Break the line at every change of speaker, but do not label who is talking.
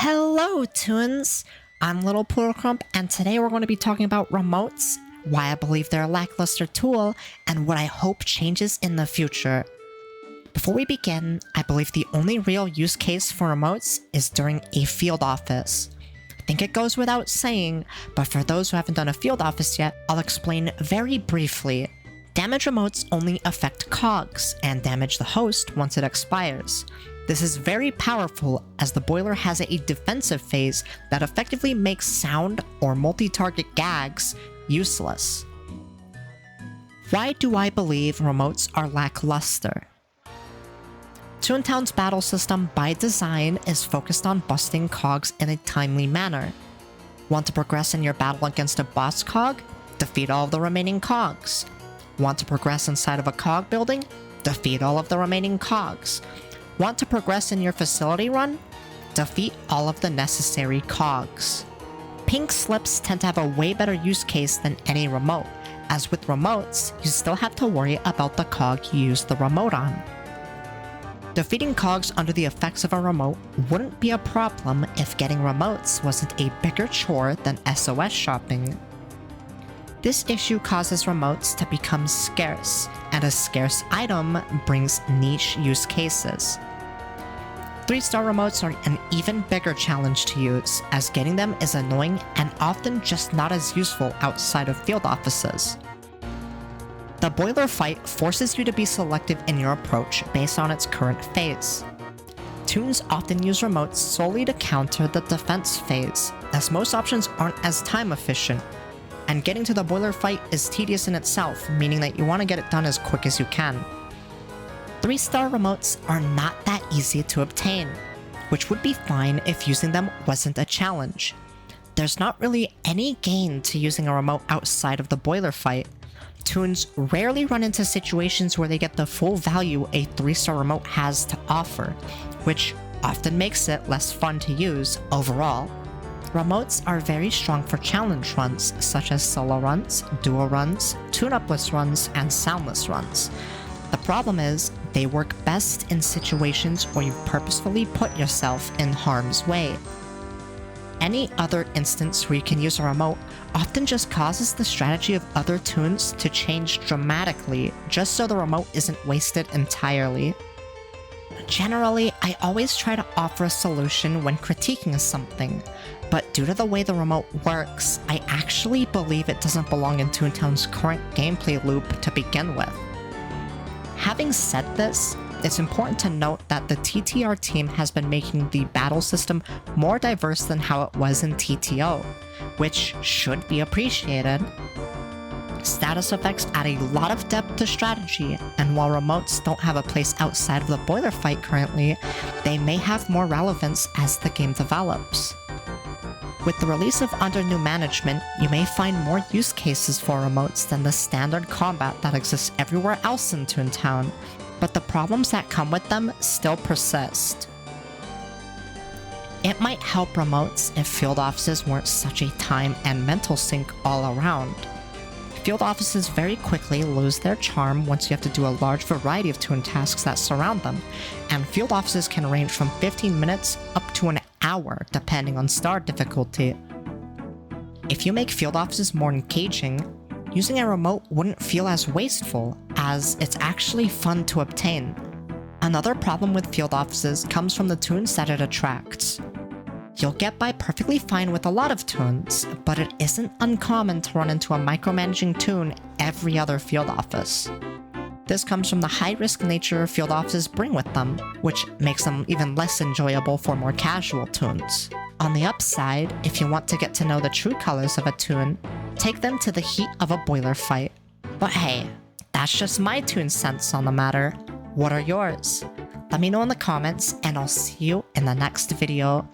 Hello, Toons! I'm Little Poodle Crump, and today we're going to be talking about remotes, why I believe they're a lackluster tool, and what I hope changes in the future. Before we begin, I believe the only real use case for remotes is during a field office. I think it goes without saying, but for those who haven't done a field office yet, I'll explain very briefly. Damage remotes only affect cogs, and damage the host once it expires. This is very powerful as the boiler has a defensive phase that effectively makes sound or multi-target gags useless. Why do I believe remotes are lackluster? Toontown's battle system by design is focused on busting cogs in a timely manner. Want to progress in your battle against a boss cog? Defeat all of the remaining cogs. Want to progress inside of a cog building? Defeat all of the remaining cogs. Want to progress in your facility run? Defeat all of the necessary cogs. Pink slips tend to have a way better use case than any remote, as with remotes, you still have to worry about the cog you use the remote on. Defeating cogs under the effects of a remote wouldn't be a problem if getting remotes wasn't a bigger chore than SOS shopping. This issue causes remotes to become scarce, and a scarce item brings niche use cases. 3-star remotes are an even bigger challenge to use, as getting them is annoying and often just not as useful outside of field offices. The boiler fight forces you to be selective in your approach based on its current phase. Toons often use remotes solely to counter the defense phase, as most options aren't as time efficient. And getting to the boiler fight is tedious in itself, meaning that you want to get it done as quick as you can. 3-star remotes are not that easy to obtain, which would be fine if using them wasn't a challenge. There's not really any gain to using a remote outside of the boiler fight. Toons rarely run into situations where they get the full value a 3-star remote has to offer, which often makes it less fun to use overall. Remotes are very strong for challenge runs, such as solo runs, duo runs, tune-upless runs, and soundless runs. The problem is, they work best in situations where you've purposefully put yourself in harm's way. Any other instance where you can use a remote often just causes the strategy of other toons to change dramatically, just so the remote isn't wasted entirely. Generally, I always try to offer a solution when critiquing something, but due to the way the remote works, I actually believe it doesn't belong in Toontown's current gameplay loop to begin with. Having said this, it's important to note that the TTR team has been making the battle system more diverse than how it was in TTO, which should be appreciated. Status effects add a lot of depth to strategy, and while remotes don't have a place outside of the boiler fight currently, they may have more relevance as the game develops. With the release of under new management, you may find more use cases for remotes than the standard combat that exists everywhere else in Toontown, but the problems that come with them still persist. It might help remotes if field offices weren't such a time and mental sink all around. Field offices very quickly lose their charm once you have to do a large variety of toon tasks that surround them, and field offices can range from 15 minutes up to an hour depending on star difficulty. If you make field offices more engaging, using a remote wouldn't feel as wasteful, as it's actually fun to obtain. Another problem with field offices comes from the toons that it attracts. You'll get by perfectly fine with a lot of toons, but it isn't uncommon to run into a micromanaging toon every other field office. This comes from the high-risk nature field offices bring with them, which makes them even less enjoyable for more casual toons. On the upside, if you want to get to know the true colors of a toon, take them to the heat of a boiler fight. But hey, that's just my 2 cents on the matter. What are yours? Let me know in the comments, and I'll see you in the next video.